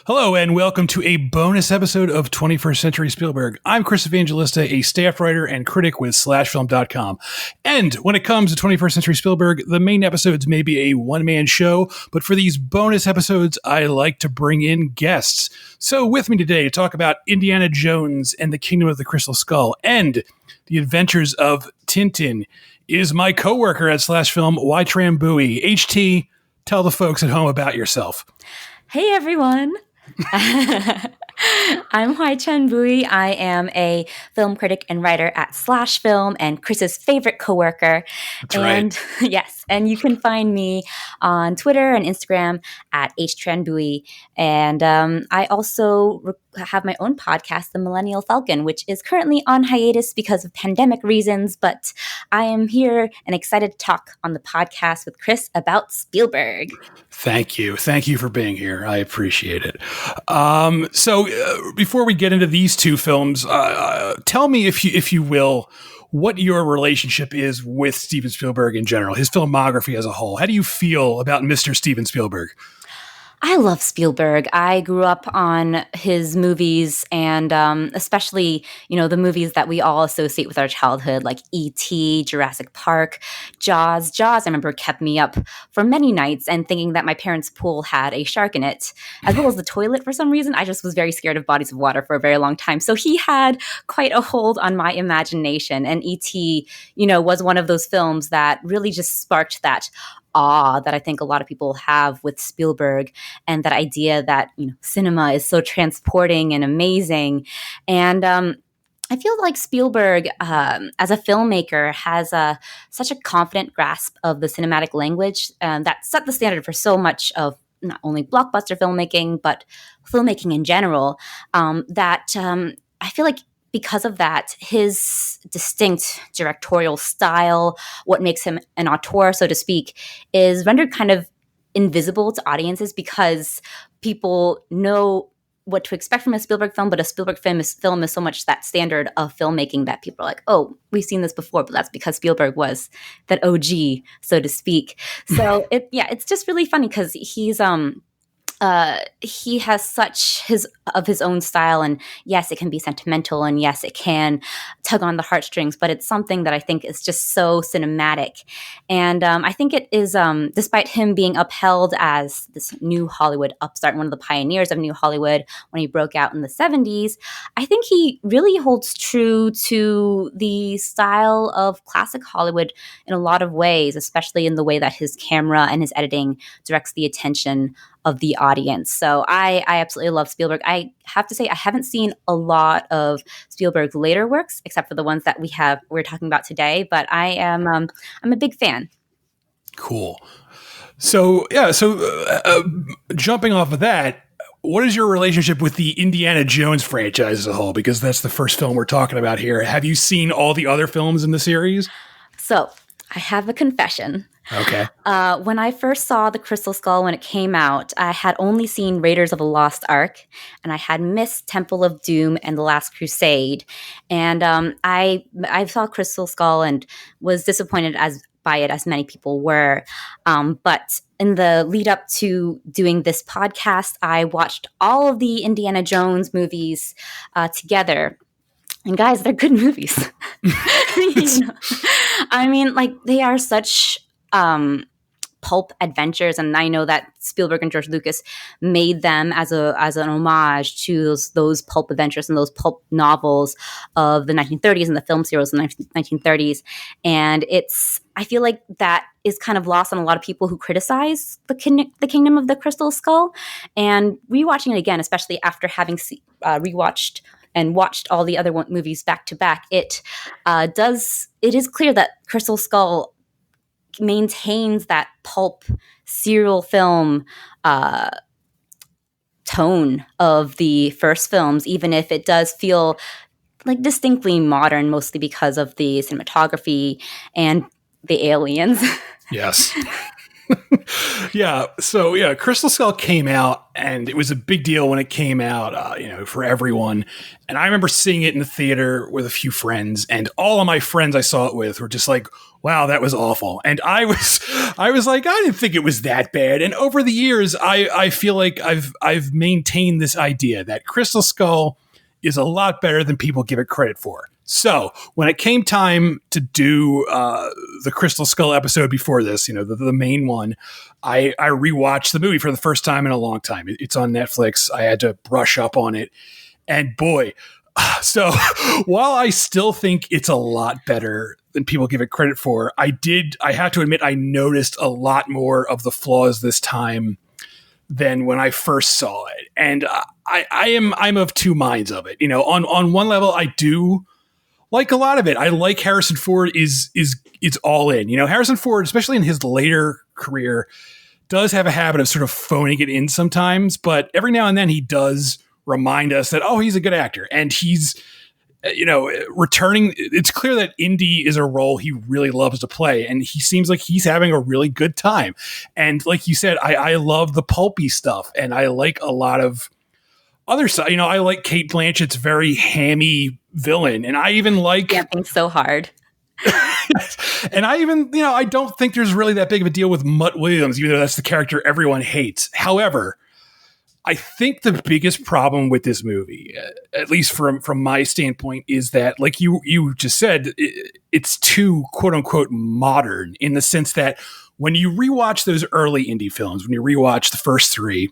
Hello and welcome to a bonus episode of 21st Century Spielberg. I'm Chris Evangelista, a staff writer and critic with slashfilm.com. And when it comes to 21st Century Spielberg, the main episodes may be a one-man show, but for these bonus episodes, I like to bring in guests. So with me today to talk about Indiana Jones and the Kingdom of the Crystal Skull and the Adventures of Tintin is my coworker at Slashfilm, Hoai-Tran Bui. HT, tell the folks at home about yourself. Hey, everyone. I'm Hoai-Tran Bui. I am a film critic and writer at Slashfilm and Chris's favorite coworker. That's right. Yes, and you can find me on Twitter and Instagram at HTranBui. And I also have my own podcast, The Millennial Falcon, which is currently on hiatus because of pandemic reasons. But I am here and excited to talk on the podcast with Chris about Spielberg. Thank you. Thank you for being here. I appreciate it. So before we get into these two films, tell me, if you will, what your relationship is with Steven Spielberg in general, his filmography as a whole. How do you feel about Mr. Steven Spielberg? I love Spielberg. I grew up on his movies and especially, the movies that we all associate with our childhood, like E.T., Jurassic Park, Jaws. Jaws, I remember, kept me up for many nights and thinking that my parents' pool had a shark in it, as well as the toilet for some reason. I just was very scared of bodies of water for a very long time. So he had quite a hold on my imagination. And E.T., was one of those films that really just sparked that awe that I think a lot of people have with Spielberg, and that idea that cinema is so transporting and amazing. And I feel like Spielberg, as a filmmaker, has such a confident grasp of the cinematic language that set the standard for so much of not only blockbuster filmmaking, but filmmaking in general, that I feel like because of that, his distinct directorial style, what makes him an auteur, so to speak, is rendered kind of invisible to audiences because people know what to expect from a Spielberg film, but a Spielberg film is so much that standard of filmmaking that people are like, oh, we've seen this before, but that's because Spielberg was that OG, so to speak. So it's just really funny because he has such of his own style, and yes, it can be sentimental, and yes, it can tug on the heartstrings, but it's something that I think is just so cinematic. And I think it is, despite him being upheld as this new Hollywood upstart, one of the pioneers of new Hollywood when he broke out in the 70s, I think he really holds true to the style of classic Hollywood in a lot of ways, especially in the way that his camera and his editing directs the attention of the audience. So I absolutely love Spielberg. I have to say I haven't seen a lot of Spielberg's later works, except for the ones that we're talking about today. But I'm a big fan. Cool. So jumping off of that, what is your relationship with the Indiana Jones franchise as a whole? Because that's the first film we're talking about here. Have you seen all the other films in the series? So I have a confession. Okay. When I first saw The Crystal Skull when it came out, I had only seen Raiders of the Lost Ark, and I had missed Temple of Doom and The Last Crusade. And I saw Crystal Skull and was disappointed by it, as many people were. But in the lead up to doing this podcast, I watched all of the Indiana Jones movies together. And guys, they're good movies. I mean, they are such pulp adventures, and I know that Spielberg and George Lucas made them as an homage to those pulp adventures and those pulp novels of the 1930s and the film series in the 1930s. And I feel like that is kind of lost on a lot of people who criticize the Kingdom of the Crystal Skull. And rewatching it again, especially after having rewatched and watched all the other movies back to back, it is clear that Crystal Skull maintains that pulp serial film tone of the first films, even if it does feel like distinctly modern, mostly because of the cinematography and the aliens. Yes. Yeah. So yeah, Crystal Skull came out, and it was a big deal when it came out, for everyone. And I remember seeing it in the theater with a few friends, and all of my friends I saw it with were just like, "Wow, that was awful." And I was like, I didn't think it was that bad. And over the years, I feel like I've maintained this idea that Crystal Skull is a lot better than people give it credit for. So when it came time to do the Crystal Skull episode before this, the main one, I rewatched the movie for the first time in a long time. It's on Netflix. I had to brush up on it. And boy, so while I still think it's a lot better than people give it credit for, I have to admit, I noticed a lot more of the flaws this time than when I first saw it. And I'm of two minds of it. On one level, I do like a lot of it. I like Harrison Ford is all in. Harrison Ford, especially in his later career, does have a habit of sort of phoning it in sometimes, but every now and then he does remind us that, oh, he's a good actor, and he's returning. It's clear that Indy is a role he really loves to play, and he seems like he's having a really good time. And like you said, I love the pulpy stuff, and I like a lot of other side. I like Cate Blanchett's very hammy villain, and I even like camping so hard. And I even, I don't think there's really that big of a deal with Mutt Williams, even though that's the character everyone hates. However, I think the biggest problem with this movie, at least from my standpoint, is that, like you just said, it's too quote unquote modern, in the sense that when you rewatch those early indie films, when you rewatch the first three,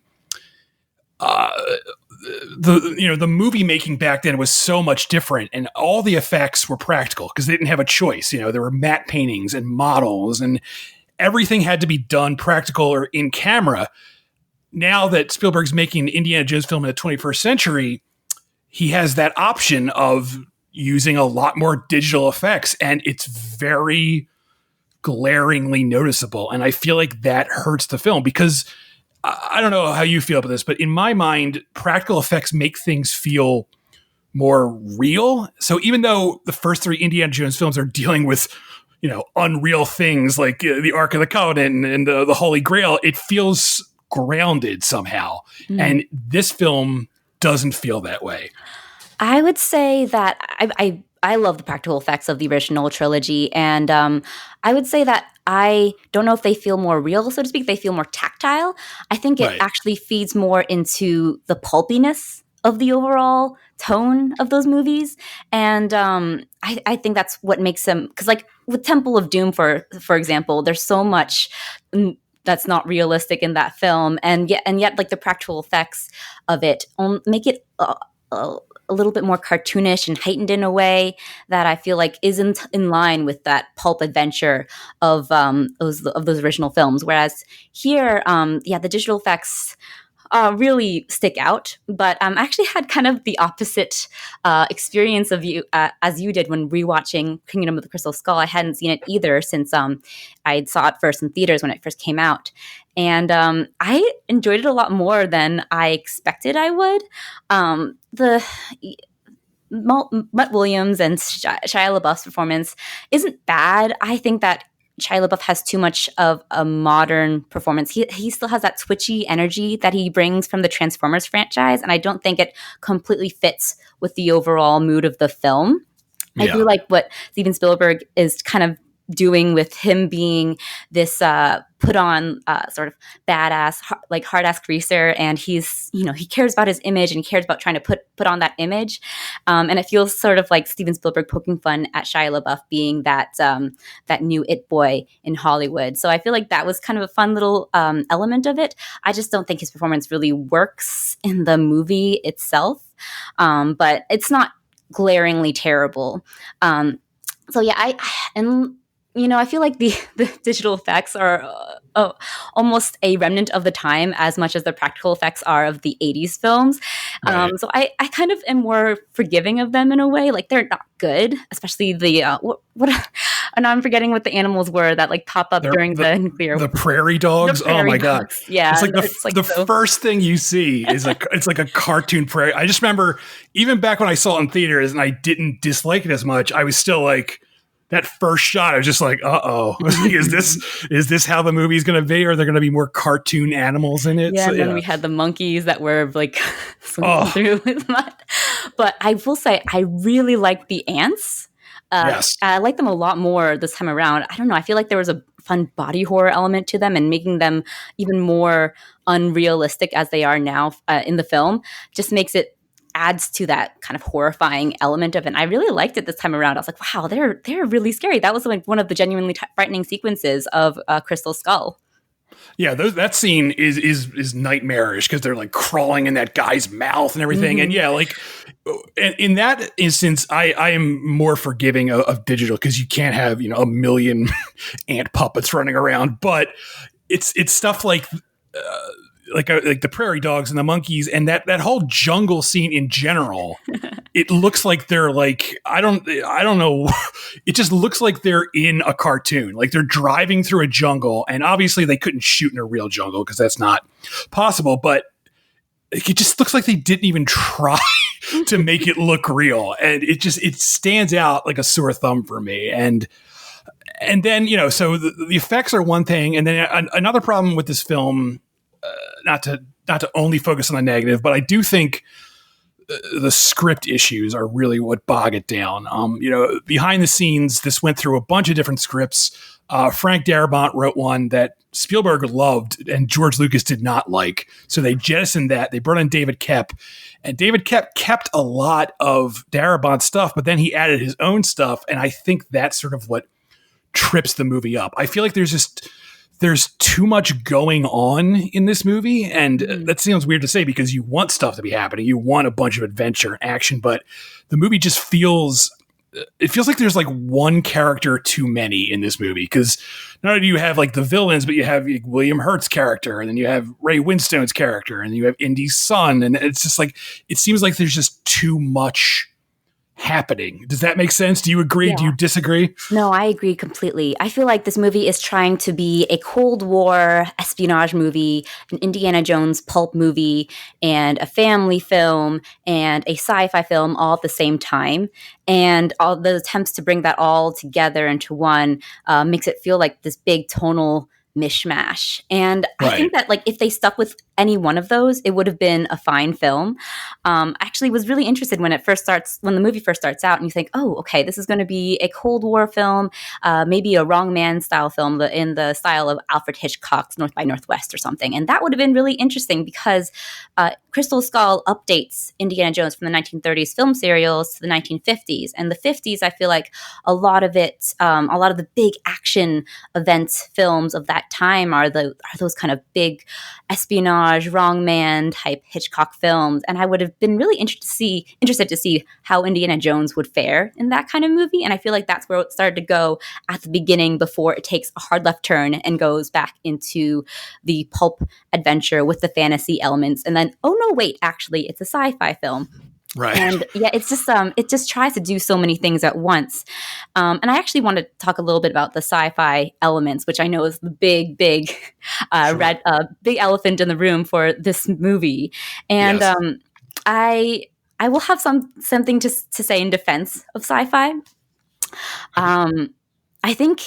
the movie making back then was so much different, and all the effects were practical because they didn't have a choice. There were matte paintings and models, and everything had to be done practical or in camera. Now that Spielberg's making an Indiana Jones film in the 21st century, he has that option of using a lot more digital effects, and it's very glaringly noticeable. And I feel like that hurts the film, because I don't know how you feel about this, but in my mind, practical effects make things feel more real. So even though the first three Indiana Jones films are dealing with, unreal things like the Ark of the Covenant and the Holy Grail, it feels grounded somehow. And this film doesn't feel that way. I would say that I love the practical effects of the original trilogy, and I would say that I don't know if they feel more real, so to speak. They feel more tactile. I think it actually feeds more into the pulpiness of the overall tone of those movies, and I think that's what makes them. Because, like with Temple of Doom, for example, there's so much that's not realistic in that film, and yet like the practical effects of it make it a little bit more cartoonish and heightened in a way that I feel like isn't in line with that pulp adventure of those original films. Whereas here, the digital effects really stick out. But I actually had kind of the opposite experience of you as you did when rewatching Kingdom of the Crystal Skull. I hadn't seen it either since I saw it first in theaters when it first came out. And I enjoyed it a lot more than I expected I would. Mutt Williams and Shia LaBeouf's performance isn't bad. I think that Shia LaBeouf has too much of a modern performance. He still has that twitchy energy that he brings from the Transformers franchise, and I don't think it completely fits with the overall mood of the film. I do like what Steven Spielberg is kind of doing with him being this put on sort of badass, like hard ass greaser, and he's he cares about his image and he cares about trying to put on that image, and it feels sort of like Steven Spielberg poking fun at Shia LaBeouf being that new it boy in Hollywood. So I feel like that was kind of a fun little element of it. I just don't think his performance really works in the movie itself, but it's not glaringly terrible. So yeah, I feel like the digital effects are almost a remnant of the time as much as the practical effects are of the 80s films. Right. So I kind of am more forgiving of them in a way. Like, they're not good, especially the and I'm forgetting what the animals were that like pop up during the nuclear. The prairie dogs. Oh my God. Yeah. It's like the first thing you see is it's like a cartoon prairie. I just remember even back when I saw it in theaters and I didn't dislike it as much, I was still like, that first shot, I was just like, uh-oh, is this how the movie's going to be? Or are there going to be more cartoon animals in it? Yeah, So, and then yeah. we had the monkeys that were like swimming Oh, through with mud. But I will say, I really like the ants. yes. I like them a lot more this time around. I don't know. I feel like there was a fun body horror element to them, and making them even more unrealistic as they are now in the film just makes it adds to that kind of horrifying element of it. And I really liked it this time around. I was like, wow, they're really scary. That was like one of the genuinely frightening sequences of Crystal Skull. Yeah, that scene is nightmarish because they're like crawling in that guy's mouth and everything. And Mm-hmm. yeah, like in that instance, I am more forgiving of digital because you can't have a million ant puppets running around. But it's stuff like the prairie dogs and the monkeys and that whole jungle scene in general. It looks like they're like I don't know. It just looks like they're in a cartoon. Like they're driving through a jungle, and obviously they couldn't shoot in a real jungle because that's not possible. But it just looks like they didn't even try to make it look real, and it stands out like a sore thumb for me. And then so the effects are one thing, and then another problem with this film. Not to only focus on the negative, but I do think the script issues are really what bog it down. Behind the scenes, this went through a bunch of different scripts. Frank Darabont wrote one that Spielberg loved and George Lucas did not like. So they jettisoned that. They brought in David Koepp, and David Koepp kept a lot of Darabont's stuff, but then he added his own stuff. And I think that's sort of what trips the movie up. I feel like there's too much going on in this movie. And that sounds weird to say because you want stuff to be happening. You want a bunch of adventure and action, but the movie just feels like there's like one character too many in this movie. Because not only do you have like the villains, but you have William Hurt's character, and then you have Ray Winstone's character, and you have Indy's son. And it's just like, it seems like there's just too much happening. Does that make sense? Do you agree? Yeah. Do you disagree? No, I agree completely. I feel like this movie is trying to be a Cold War espionage movie, an Indiana Jones pulp movie, and a family film, and a sci-fi film all at the same time. And all the attempts to bring that all together into one makes it feel like this big tonal mishmash. And I think that like if they stuck with any one of those, it would have been a fine film. I actually was really interested when the movie first starts out, and you think, oh, okay, this is going to be a Cold War film, maybe a Wrong Man style film in the style of Alfred Hitchcock's North by Northwest or something. And that would have been really interesting because Crystal Skull updates Indiana Jones from the 1930s film serials to the 1950s. And the 50s, I feel like a lot of the big action events films of that time are those kind of big espionage, Wrong Man type Hitchcock films. And I would have been really interested to see how Indiana Jones would fare in that kind of movie. And I feel like that's where it started to go at the beginning before it takes a hard left turn and goes back into the pulp adventure with the fantasy elements. And then, oh no, wait, actually, it's a sci-fi film. Right. And yeah, it's just it just tries to do so many things at once. And I actually want to talk a little bit about the sci-fi elements, which I know is the big big elephant in the room for this movie. And Yes. I will have something to say in defense of sci-fi. I think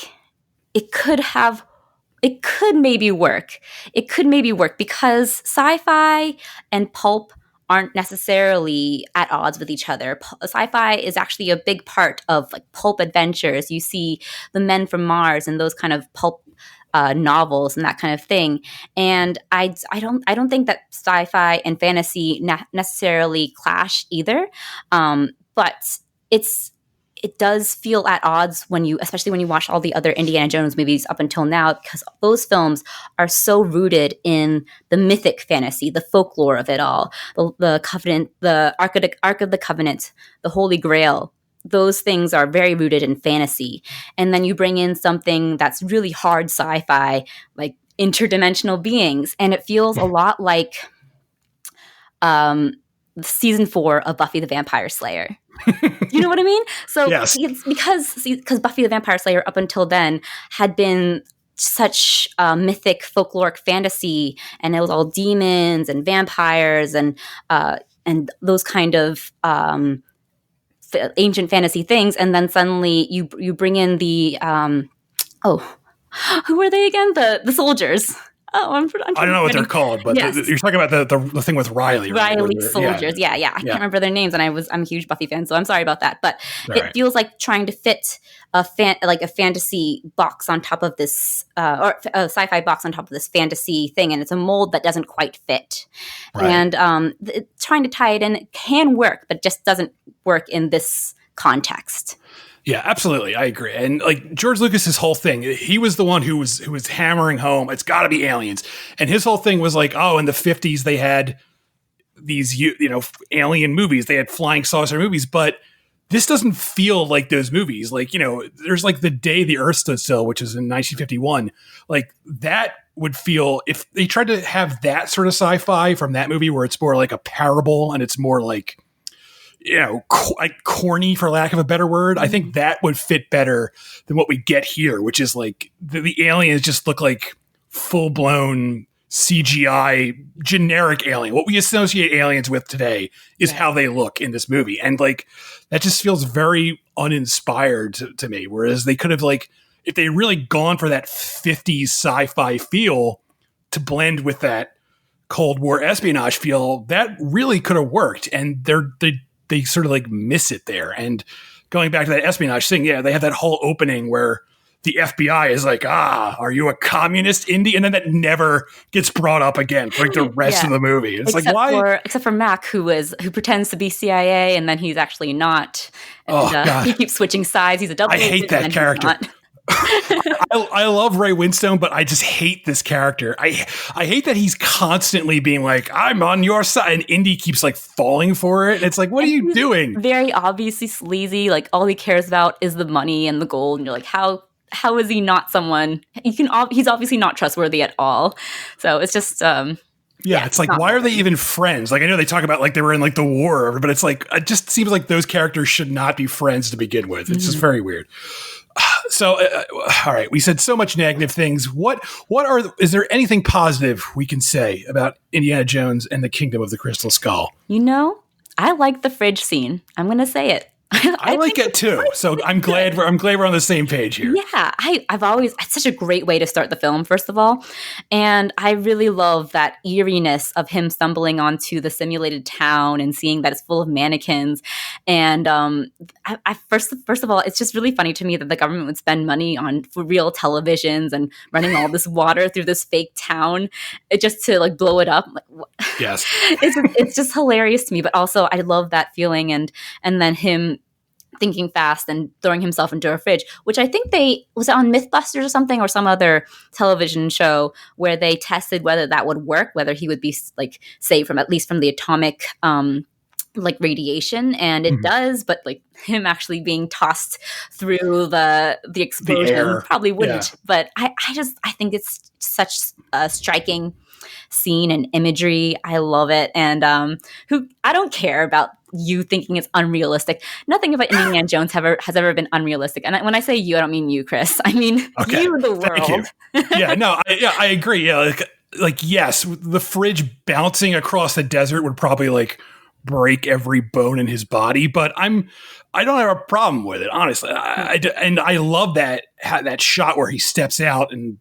it could maybe work. It could maybe work because sci-fi and pulp aren't necessarily at odds with each other. Sci-fi is actually a big part of like pulp adventures. You see the Men from Mars and those kind of pulp novels and that kind of thing. And I don't think that sci-fi and fantasy necessarily clash either. But it does feel at odds especially when you watch all the other Indiana Jones movies up until now, because those films are so rooted in the mythic fantasy, the folklore of it all, the Covenant, the Ark of the Covenant, the Holy Grail. Those things are very rooted in fantasy. And then you bring in something that's really hard sci-fi, like interdimensional beings, and it feels a lot like season 4 of Buffy the Vampire Slayer. You know what I mean? So Yes. it's because Buffy the Vampire Slayer up until then had been such mythic folkloric fantasy, and it was all demons and vampires and those kind of ancient fantasy things, and then suddenly you bring in the oh, who were they again? The soldiers. Oh, I'm I don't know what they're called, but yes. you're talking about the thing with Riley, right? Riley soldiers. Yeah. I can't remember their names, and I'm a huge Buffy fan, so I'm sorry about that. But it feels like trying to fit a fantasy box on top of this, or a sci-fi box on top of this fantasy thing, and it's a mold that doesn't quite fit. Right. And trying to tie it in can work, but just doesn't work in this context. Yeah, absolutely. I agree. And like George Lucas's whole thing, he was the one who was hammering home, it's got to be aliens. And his whole thing was like, oh, in the 50s they had these alien movies, they had flying saucer movies, but this doesn't feel like those movies. Like, there's like The Day the Earth Stood Still, which is in 1951. Like that would feel, if they tried to have that sort of sci-fi from that movie where it's more like a parable and it's more like like corny, for lack of a better word. I think that would fit better than what we get here, which is like the aliens just look like full-blown CGI generic alien. What we associate aliens with today is how they look in this movie. And like, that just feels very uninspired to me. Whereas they could have, like, if they really gone for that 50s sci-fi feel to blend with that Cold War espionage feel, that really could have worked. And they sort of like miss it there. And going back to that espionage thing, yeah, they have that whole opening where the FBI is like, are you a communist indie? And then that never gets brought up again for like the rest of the movie. It's like, why? Except for Mac, who pretends to be CIA, and then he's actually not. And, God. He keeps switching sides. He's a double agent. I hate that character. I love Ray Winstone, but I just hate this character. I hate that he's constantly being like, I'm on your side, and Indy keeps like falling for it. It's like, what are you doing? Very obviously sleazy. Like, all he cares about is the money and the gold. And you're like, how is he not someone? He's obviously not trustworthy at all. So it's just it's like, why are they even friends? Like, I know they talk about like they were in like the war, but it's like, it just seems like those characters should not be friends to begin with. It's just very weird. So, all right, we said so much negative things. Is there anything positive we can say about Indiana Jones and the Kingdom of the Crystal Skull? I like the fridge scene. I'm going to say it. I like it too. So I'm glad we're on the same page here. Yeah, it's such a great way to start the film, first of all. And I really love that eeriness of him stumbling onto the simulated town and seeing that it's full of mannequins. And first of all, it's just really funny to me that the government would spend money for real televisions and running all this water through this fake town just to like blow it up. Yes. It's just hilarious to me. But also I love that feeling and then him thinking fast and throwing himself into a fridge, which I think was it on Mythbusters or something, or some other television show where they tested whether that would work, whether he would be like saved from, at least from the atomic like radiation, and it does, but like him actually being tossed through the explosion probably wouldn't. Yeah. But I think it's such a striking scene and imagery. I love it. And I don't care about you thinking it's unrealistic. Nothing about Indiana Jones has ever been unrealistic. And when I say you, I don't mean you, Chris. I mean you, the world. Thank you. Yeah, no, I agree. Yeah, like yes, the fridge bouncing across the desert would probably like break every bone in his body, but I don't have a problem with it, honestly. And I love that shot where he steps out and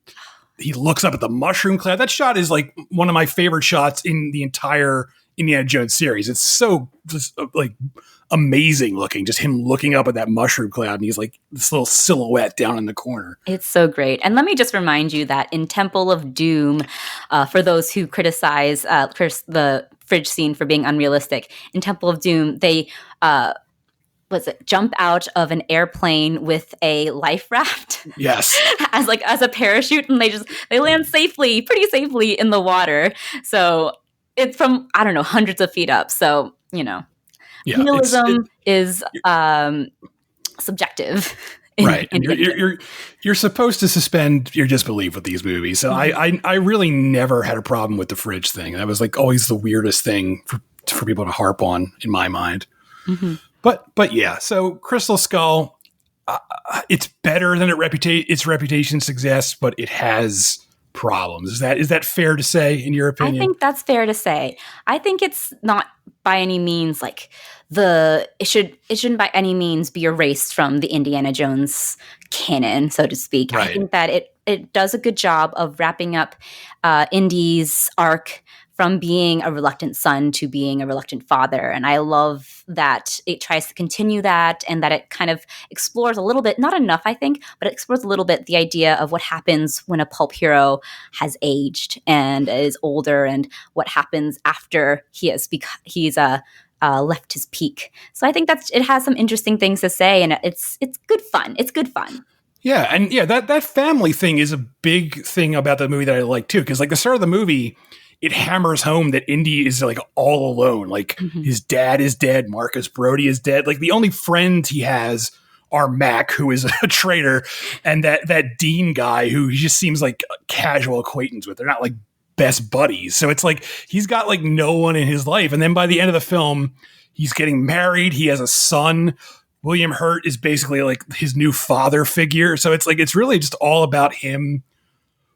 he looks up at the mushroom cloud. That shot is like one of my favorite shots in the entire Indiana Jones series. It's so just like amazing looking, just him looking up at that mushroom cloud, and he's like this little silhouette down in the corner. It's so great. And let me just remind you that in Temple of Doom, for those who criticize the fridge scene for being unrealistic, in Temple of Doom, they jump out of an airplane with a life raft. Yes. as a parachute, and they land pretty safely in the water. So it's from, I don't know, hundreds of feet up. So, realism is subjective. Right. And you're supposed to suspend your disbelief with these movies. So I really never had a problem with the fridge thing. That was like always the weirdest thing for people to harp on in my mind. Mm-hmm. But yeah, so Crystal Skull, it's better than its reputation suggests, but it has problems. Is that fair to say, in your I opinion? think that's fair to say. I think it's not by any means like it shouldn't by any means be erased from the Indiana Jones canon, so to speak. I Right. think that it does a good job of wrapping up Indy's arc from being a reluctant son to being a reluctant father. And I love that it tries to continue that, and that it kind of explores a little bit, not enough, I think, but it explores a little bit the idea of what happens when a pulp hero has aged and is older, and what happens after he's left his peak. So I think it has some interesting things to say, and it's good fun. It's good fun. Yeah, and yeah, that family thing is a big thing about the movie that I like too, because like the start of the movie, it hammers home that Indy is like all alone. Like Mhm. his dad is dead, Marcus Brody is dead. Like the only friends he has are Mac, who is a traitor, and that Dean guy who he just seems like a casual acquaintance with. They're not like best buddies. So it's like he's got like no one in his life. And then by the end of the film, he's getting married. He has a son. William Hurt is basically like his new father figure. So it's like it's really just all about him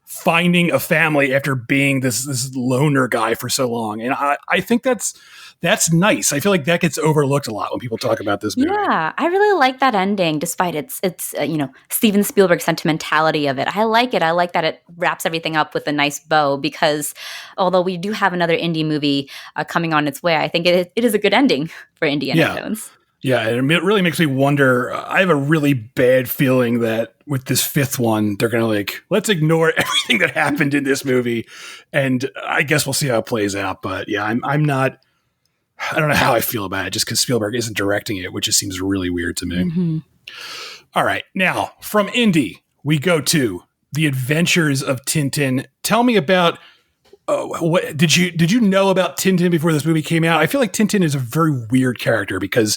finding a family after being this loner guy for so long. And I think that's nice. I feel like that gets overlooked a lot when people talk about this movie. Yeah, I really like that ending, despite its Steven Spielberg sentimentality of it. I like it. I like that it wraps everything up with a nice bow, because although we do have another indie movie coming on its way, I think it is a good ending for Indiana Yeah. Jones. Yeah, and it really makes me wonder. I have a really bad feeling that with this fifth one, they're going to like, let's ignore everything that happened in this movie. And I guess we'll see how it plays out. But yeah, I'm not, I don't know how I feel about it just because Spielberg isn't directing it, which just seems really weird to me. Mm-hmm. All right. Now, from Indy, we go to The Adventures of Tintin. Tell me about what did you know about Tintin before this movie came out? I feel like Tintin is a very weird character because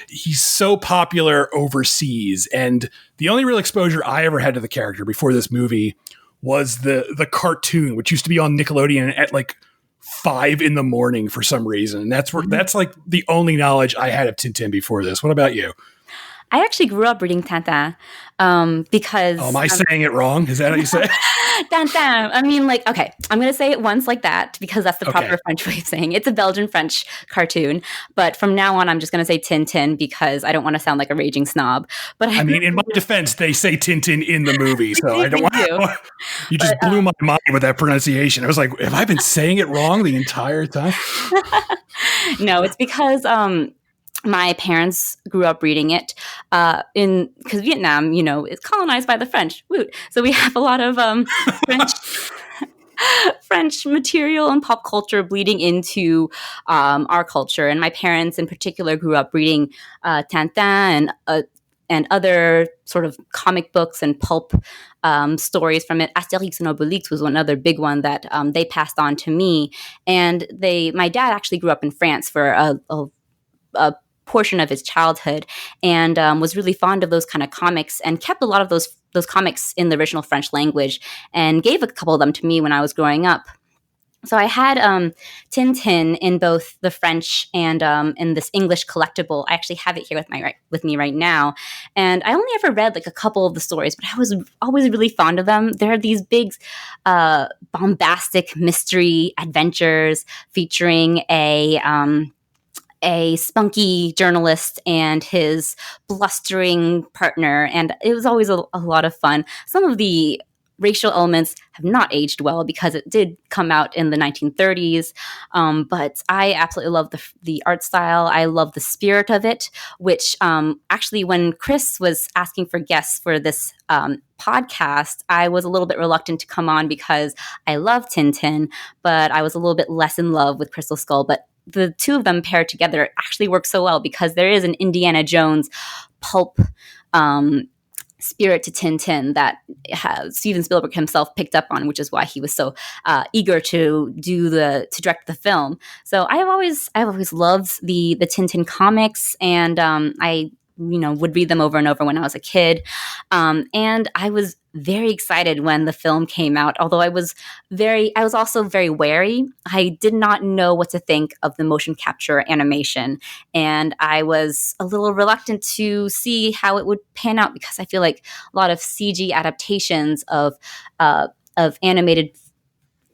he's so popular overseas, and the only real exposure I ever had to the character before this movie was the cartoon, which used to be on Nickelodeon at like 5 a.m. for some reason. And that's like the only knowledge I had of Tintin before this. What about you? I actually grew up reading Tintin because. Oh, am I saying it wrong? Is that how you say it? Tintin. I mean, like, okay, I'm going to say it once like that because that's the proper French way of saying it. It's a Belgian-French cartoon. But from now on, I'm just going to say Tintin because I don't want to sound like a raging snob. But I mean, in my defense, they say Tintin in the movie, so I don't want to. You just blew my mind with that pronunciation. I was like, have I been saying it wrong the entire time? No, it's because my parents grew up reading it because Vietnam, is colonized by the French. Woot! So we have a lot of French French material and pop culture bleeding into our culture. And my parents, in particular, grew up reading Tintin and other sort of comic books and pulp stories from it. Asterix and Obelix was one other big one that they passed on to me. And my dad actually grew up in France for a portion of his childhood, and was really fond of those kind of comics, and kept a lot of those comics in the original French language, and gave a couple of them to me when I was growing up. So I had Tintin in both the French and in this English collectible. I actually have it here with me right now, and I only ever read like a couple of the stories, but I was always really fond of them. There are these big, bombastic mystery adventures featuring a spunky journalist and his blustering partner, and it was always a lot of fun. Some of the racial elements have not aged well because it did come out in the 1930s, but I absolutely love the art style. I love the spirit of it, which actually, when Chris was asking for guests for this podcast, I was a little bit reluctant to come on because I love Tintin, but I was a little bit less in love with Crystal Skull. But the two of them paired together actually work so well because there is an Indiana Jones pulp spirit to Tintin that Steven Spielberg himself picked up on, which is why he was so eager to direct the film. So I've always loved the Tintin comics, and I would read them over and over when I was a kid. And I was very excited when the film came out, although I was also very wary. I did not know what to think of the motion capture animation, and I was a little reluctant to see how it would pan out because I feel like a lot of CG adaptations of of animated,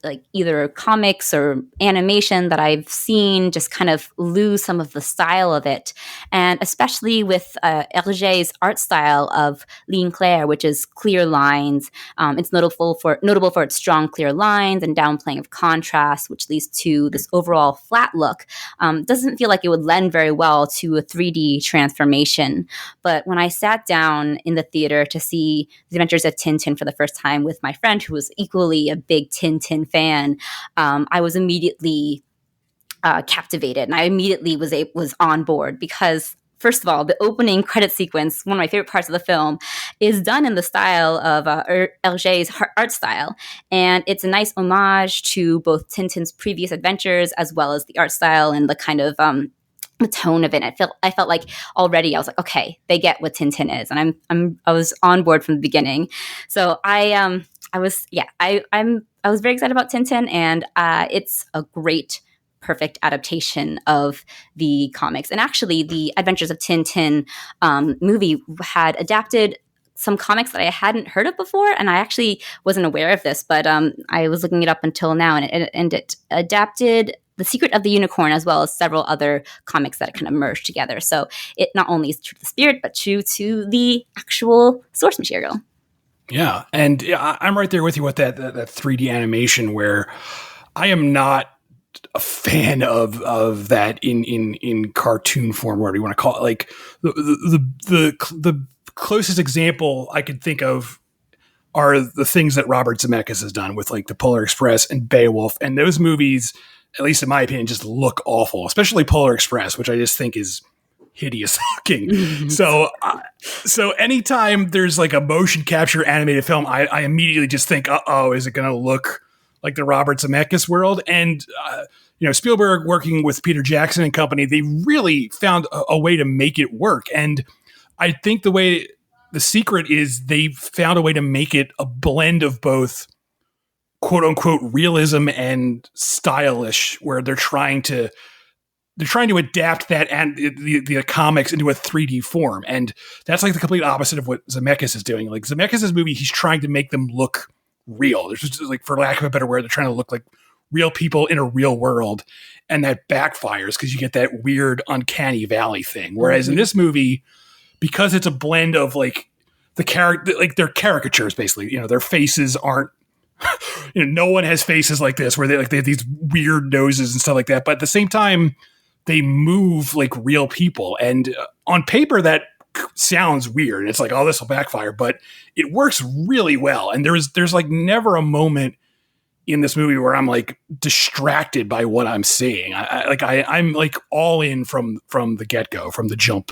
like either comics or animation that I've seen just kind of lose some of the style of it. And especially with Hergé's art style of ligne claire, which is clear lines. It's notable for its strong clear lines and downplaying of contrast, which leads to this overall flat look. Doesn't feel like it would lend very well to a 3D transformation. But when I sat down in the theater to see The Adventures of Tintin for the first time with my friend, who was equally a big Tintin fan, I was immediately captivated, and I immediately was on board because, first of all, the opening credit sequence, one of my favorite parts of the film, is done in the style of Hergé's art style, and it's a nice homage to both Tintin's previous adventures as well as the art style and the kind of the tone of it. I felt like already I was like, okay, they get what Tintin is, and I was on board from the beginning. So I was very excited about Tintin, and it's a great, perfect adaptation of the comics. And actually, the Adventures of Tintin movie had adapted some comics that I hadn't heard of before, and I actually wasn't aware of this, but I was looking it up until now, and it adapted The Secret of the Unicorn as well as several other comics that kind of merged together. So it not only is true to the spirit, but true to the actual source material. Yeah, and I'm right there with you with that 3D animation, where I am not a fan of that in cartoon form, whatever you want to call it. Like the closest example I could think of are the things that Robert Zemeckis has done with like the Polar Express and Beowulf, and those movies, at least in my opinion, just look awful, especially Polar Express, which I just think is hideous looking. So anytime there's like a motion capture animated film, I immediately just think, is it going to look like the Robert Zemeckis world? And, Spielberg working with Peter Jackson and company, they really found a way to make it work. And I think the secret is they found a way to make it a blend of both quote unquote realism and stylish, where they're trying to adapt that and the comics into a 3D form. And that's like the complete opposite of what Zemeckis is doing. Like Zemeckis' movie, he's trying to make them look real. There's just, like, for lack of a better word, they're trying to look like real people in a real world. And that backfires because you get that weird uncanny valley thing. Whereas in this movie, because it's a blend of like the character, like they're caricatures basically, their faces aren't, no one has faces like this where they have these weird noses and stuff like that. But at the same time, they move like real people. And on paper, that sounds weird. It's like, oh, this will backfire, but it works really well. And there's like never a moment in this movie where I'm like distracted by what I'm seeing. I'm like all in from the get-go, from the jump.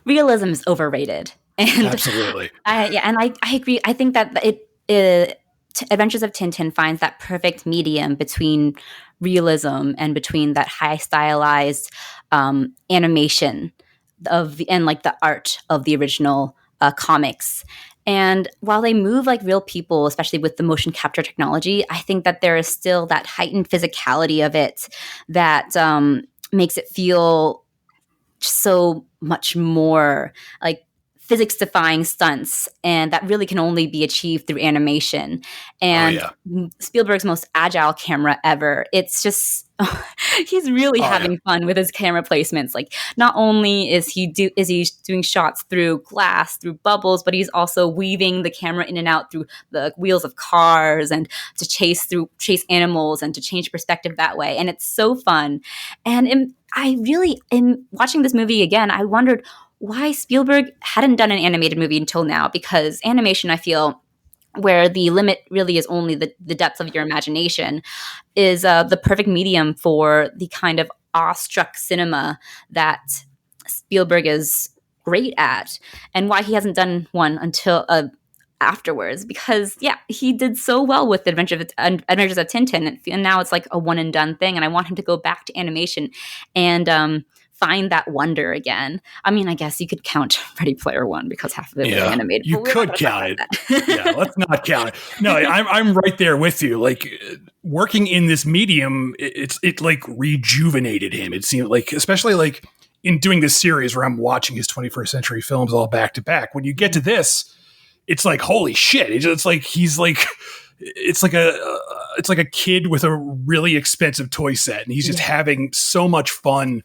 Realism is overrated. And absolutely. I agree. I think that Adventures of Tintin finds that perfect medium between realism and between that high stylized animation and like the art of the original comics. And while they move like real people, especially with the motion capture technology, I think that there is still that heightened physicality of it that makes it feel so much more like physics-defying stunts, and that really can only be achieved through animation. And Spielberg's most agile camera ever. It's just he's really having fun with his camera placements. Like, not only is he doing shots through glass, through bubbles, but he's also weaving the camera in and out through the wheels of cars and to chase animals and to change perspective that way. And it's so fun. And in watching this movie again, I wondered why Spielberg hadn't done an animated movie until now, because animation, I feel, where the limit really is only the depth of your imagination, is the perfect medium for the kind of awestruck cinema that Spielberg is great at, and why he hasn't done one until afterwards, because he did so well with Adventures of Tintin, and now it's like a one and done thing, and I want him to go back to animation and find that wonder again. I mean, I guess you could count Ready Player One because half of it was animated. You could count it. Let's not count it. No, I'm right there with you. Like, working in this medium, it like rejuvenated him. It seemed like, especially like in doing this series where I'm watching his 21st century films all back to back. When you get to this, it's like, holy shit. It's like he's like it's like a kid with a really expensive toy set, and he's just having so much fun.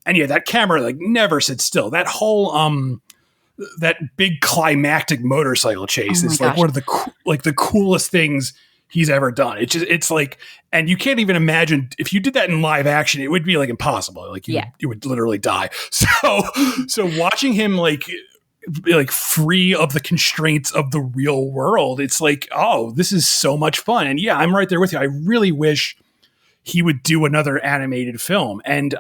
And yeah, that camera like never sits still. That whole that big climactic motorcycle chase is like one of the coolest things he's ever done. It's like, and you can't even imagine if you did that in live action, it would be like impossible. Like you would literally die. So watching him like free of the constraints of the real world, it's like, oh, this is so much fun. And yeah, I'm right there with you. I really wish he would do another animated film. And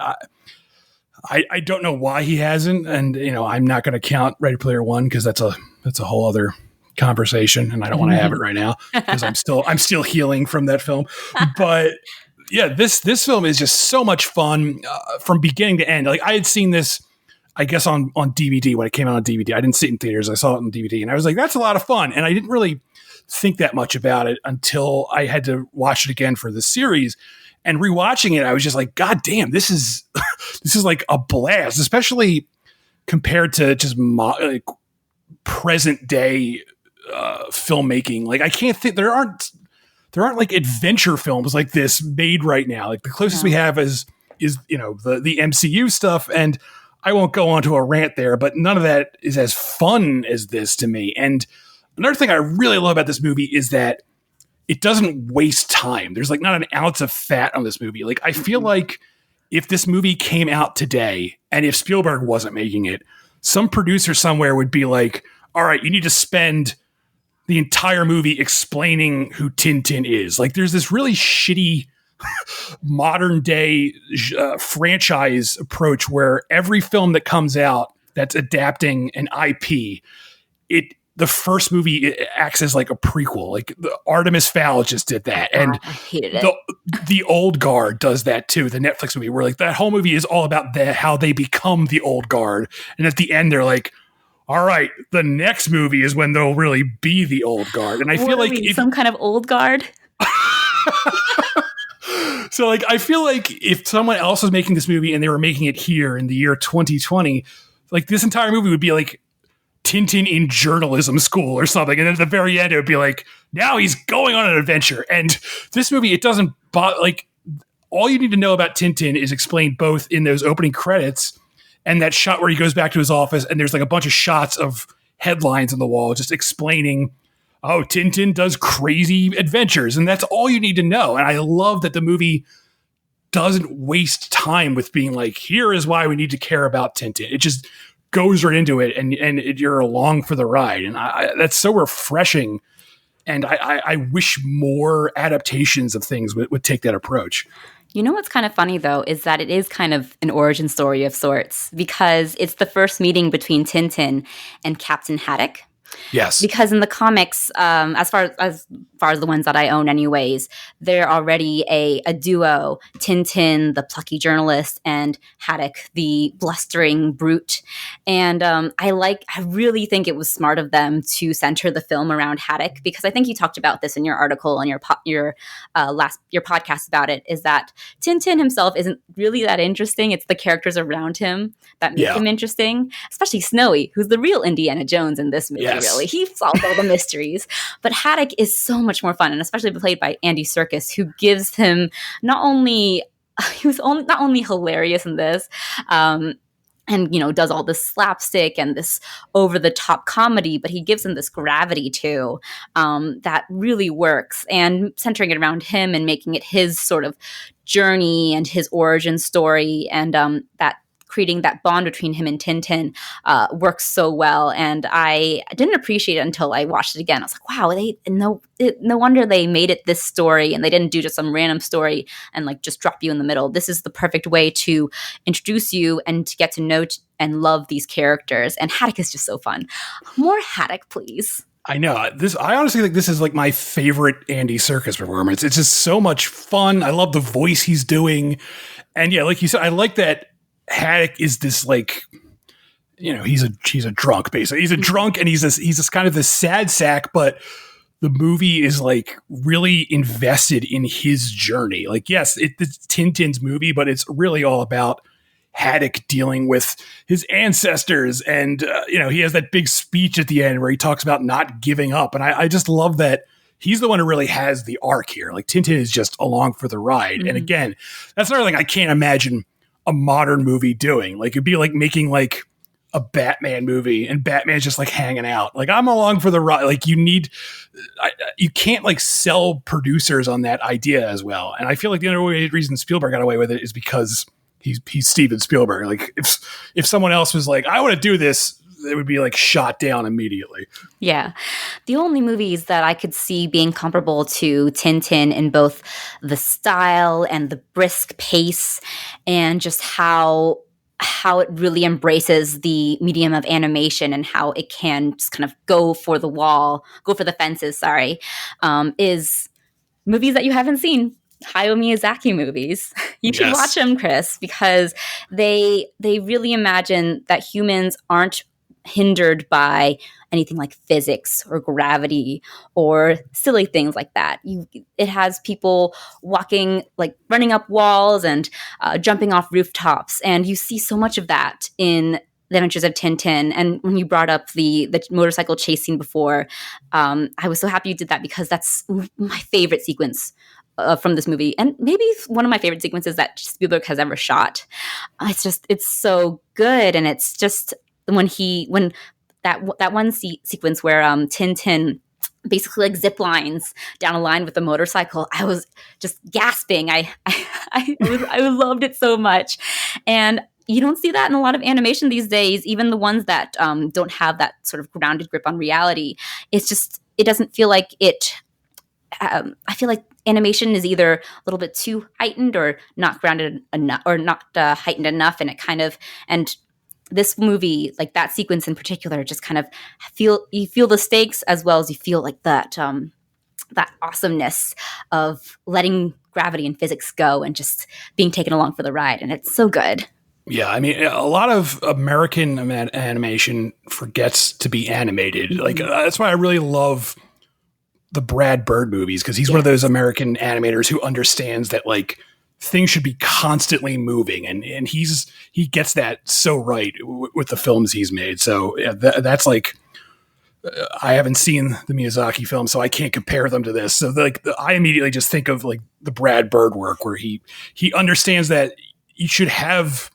I don't know why he hasn't. And, I'm not going to count Ready Player One because that's a whole other conversation, and I don't want to have it right now because I'm still healing from that film. But yeah, this film is just so much fun from beginning to end. Like I had seen this, I guess on DVD when it came out on DVD. I didn't see it in theaters. I saw it on DVD, and I was like, that's a lot of fun. And I didn't really think that much about it until I had to watch it again for the series. And rewatching it, I was just like, God damn, this is like a blast, especially compared to just present day filmmaking. Like I can't think there aren't like adventure films like this made right now. Like the closest we have is the MCU stuff, and I won't go on to a rant there, but none of that is as fun as this to me. And another thing I really love about this movie is that it doesn't waste time. There's like not an ounce of fat on this movie. Like I feel like if this movie came out today and if Spielberg wasn't making it, some producer somewhere would be like, all right, you need to spend the entire movie explaining who Tintin is. Like there's this really shitty modern day franchise approach where every film that comes out that's adapting an IP, the first movie it acts as like a prequel. Like the Artemis Fowl just did that. And I hated it. The Old Guard does that too. The Netflix movie where like that whole movie is all about how they become the Old Guard. And at the end, they're like, all right, the next movie is when they'll really be the Old Guard. And I feel like some kind of old guard. So like, I feel like if someone else was making this movie and they were making it here in the year 2020, like this entire movie would be like Tintin in journalism school or something. And then at the very end, it would be like, now he's going on an adventure. And this movie, it doesn't like all you need to know about Tintin is explained both in those opening credits and that shot where he goes back to his office and there's like a bunch of shots of headlines on the wall just explaining, oh, Tintin does crazy adventures. And that's all you need to know. And I love that the movie doesn't waste time with being like, here is why we need to care about Tintin. It just goes right into it and you're along for the ride. And that's so refreshing. And I wish more adaptations of things would take that approach. You know what's kind of funny, though, is that it is kind of an origin story of sorts because it's the first meeting between Tintin and Captain Haddock. Yes. Because in the comics, as far as the ones that I own anyways, they're already a duo, Tintin, the plucky journalist, and Haddock, the blustering brute. And I really think it was smart of them to center the film around Haddock because I think you talked about this in your article and your podcast about it, is that Tintin himself isn't really that interesting. It's the characters around him that make him interesting, especially Snowy, who's the real Indiana Jones in this movie. Yes. Really, he solves all the mysteries. But Haddock is so much more fun, and especially played by Andy Serkis, who gives him not only hilarious in this, and does all this slapstick and this over the top comedy, but he gives him this gravity too that really works. And centering it around him and making it his sort of journey and his origin story, and that creating that bond between him and Tintin works so well. And I didn't appreciate it until I watched it again. I was like, wow, no wonder they made it this story and they didn't do just some random story and like just drop you in the middle. This is the perfect way to introduce you and to get to know and love these characters. And Haddock is just so fun. More Haddock, please. I know. I honestly think this is like my favorite Andy Serkis performance. It's just so much fun. I love the voice he's doing. And yeah, like you said, I like that Haddock is this like, he's a drunk basically. He's a drunk and he's this kind of this sad sack, but the movie is like really invested in his journey. Like, yes, it's Tintin's movie, but it's really all about Haddock dealing with his ancestors. And, he has that big speech at the end where he talks about not giving up. And I just love that he's the one who really has the arc here. Like Tintin is just along for the ride. And again, that's another thing I can't imagine a modern movie doing. Like it'd be like making like a Batman movie and Batman's just like hanging out. Like I'm along for the ride. Like you can't like sell producers on that idea as well. And I feel like the only reason Spielberg got away with it is because he's Steven Spielberg. Like if someone else was like, I want to do this, it would be like shot down immediately. Yeah. The only movies that I could see being comparable to Tintin in both the style and the brisk pace and just how it really embraces the medium of animation and how it can just kind of go for the fences, is movies that you haven't seen. Hayao Miyazaki movies. You should watch them, Chris, because they really imagine that humans aren't hindered by anything like physics or gravity or silly things like that. It has people walking, like running up walls and jumping off rooftops, and you see so much of that in The Adventures of Tintin. And when you brought up the motorcycle chase scene before, I was so happy you did that because that's my favorite sequence from this movie, and maybe one of my favorite sequences that Spielberg has ever shot. It's so good, and it's just when that one sequence where Tintin basically like zip lines down a line with the motorcycle. I was just gasping. I loved it so much, and you don't see that in a lot of animation these days. Even the ones that don't have that sort of grounded grip on reality. It doesn't feel like it. I feel like animation is either a little bit too heightened or not grounded enough, or not heightened enough, and this movie, like that sequence in particular, just kind of you feel the stakes as well as you feel like that awesomeness of letting gravity and physics go and just being taken along for the ride, and it's so good. Yeah, I mean, a lot of American animation forgets to be animated. Like that's why I really love the Brad Bird movies, because he's one of those American animators who understands that like things should be constantly moving, and he gets that so right with the films he's made. So yeah, that's like I haven't seen the Miyazaki film, so I can't compare them to this. So like I immediately just think of like the Brad Bird work, where he understands that you have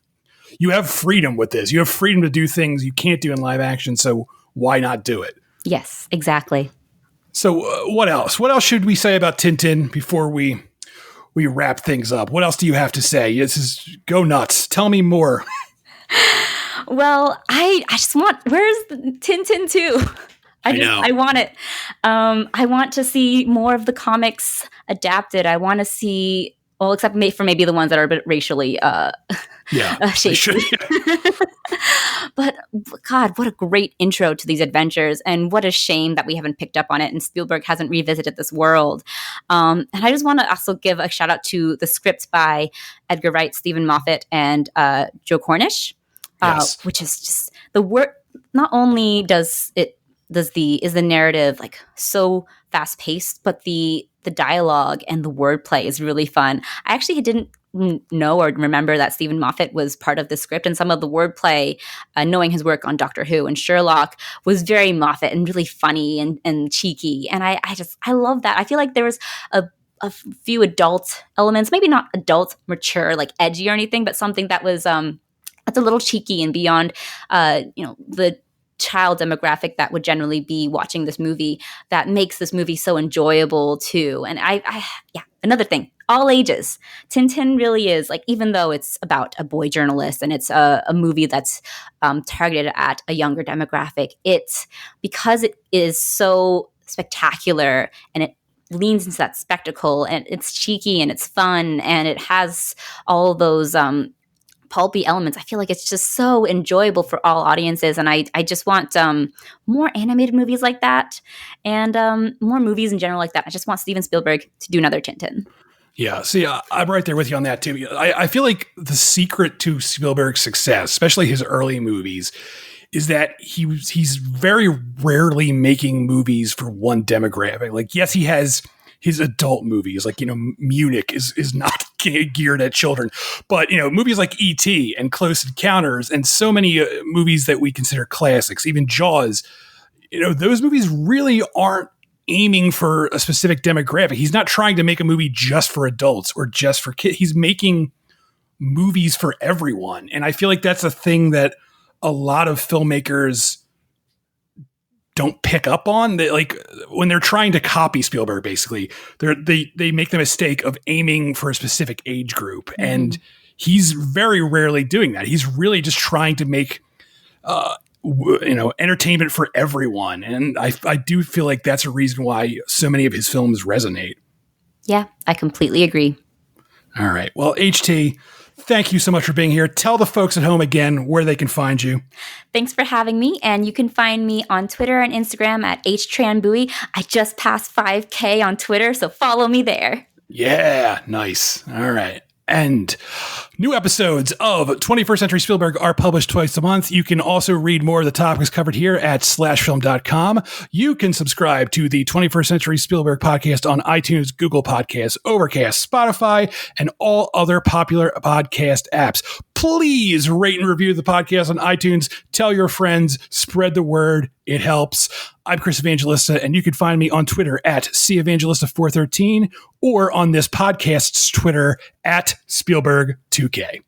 freedom with this. You have freedom to do things you can't do in live action. So why not do it? Yes, exactly. So what else? What else should we say about Tintin before we wrap things up? What else do you have to say? This is go nuts. Tell me more. Well, I just want, where's Tintin 2? I want it. I want to see more of the comics adapted. I want to see, well, except for maybe the ones that are a bit racially shaped. But God, what a great intro to these adventures, and what a shame that we haven't picked up on it and Spielberg hasn't revisited this world. And I just want to also give a shout out to the script by Edgar Wright, Stephen Moffat, and Joe Cornish, which is just the work. Not only is the narrative like so fast paced, but the dialogue and the wordplay is really fun. I actually didn't know or remember that Stephen Moffat was part of the script, and some of the wordplay, knowing his work on Doctor Who and Sherlock, was very Moffat and really funny and cheeky. And I love that. I feel like there was a few adult elements, maybe not adult, mature, like edgy or anything, but something that was that's a little cheeky and beyond the child demographic that would generally be watching this movie, that makes this movie so enjoyable too. And another thing, all ages. Tintin really is, like, even though it's about a boy journalist and it's a movie that's targeted at a younger demographic, it's because it is so spectacular and it leans into that spectacle, and it's cheeky and it's fun and it has all those pulpy elements. I feel like it's just so enjoyable for all audiences, and I just want more animated movies like that, and more movies in general like that. I just want Steven Spielberg to do another Tintin. Yeah, see, I'm right there with you on that too. I feel like the secret to Spielberg's success, especially his early movies, is that he's very rarely making movies for one demographic. Like, yes, he has his adult movies, like, Munich is not geared at children, but, movies like E.T. and Close Encounters and so many movies that we consider classics, even Jaws, those movies really aren't aiming for a specific demographic. He's not trying to make a movie just for adults or just for kids. He's making movies for everyone. And I feel like that's a thing that a lot of filmmakers don't pick up on. They, like, when they're trying to copy Spielberg, basically, they make the mistake of aiming for a specific age group. Mm-hmm. And he's very rarely doing that. He's really just trying to make entertainment for everyone. And I do feel like that's a reason why so many of his films resonate. Yeah, I completely agree. All right. Well, HT, thank you so much for being here. Tell the folks at home again where they can find you. Thanks for having me. And you can find me on Twitter and Instagram at Hoai-Tran Bui. I just passed 5K on Twitter, so follow me there. Yeah, nice. All right. And new episodes of 21st Century Spielberg are published twice a month. You can also read more of the topics covered here at slashfilm.com. You can subscribe to the 21st Century Spielberg podcast on iTunes, Google Podcasts, Overcast, Spotify, and all other popular podcast apps. Please rate and review the podcast on iTunes. Tell your friends. Spread the word. It helps. I'm Chris Evangelista, and you can find me on Twitter at CEvangelista413 or on this podcast's Twitter at Spielberg2K.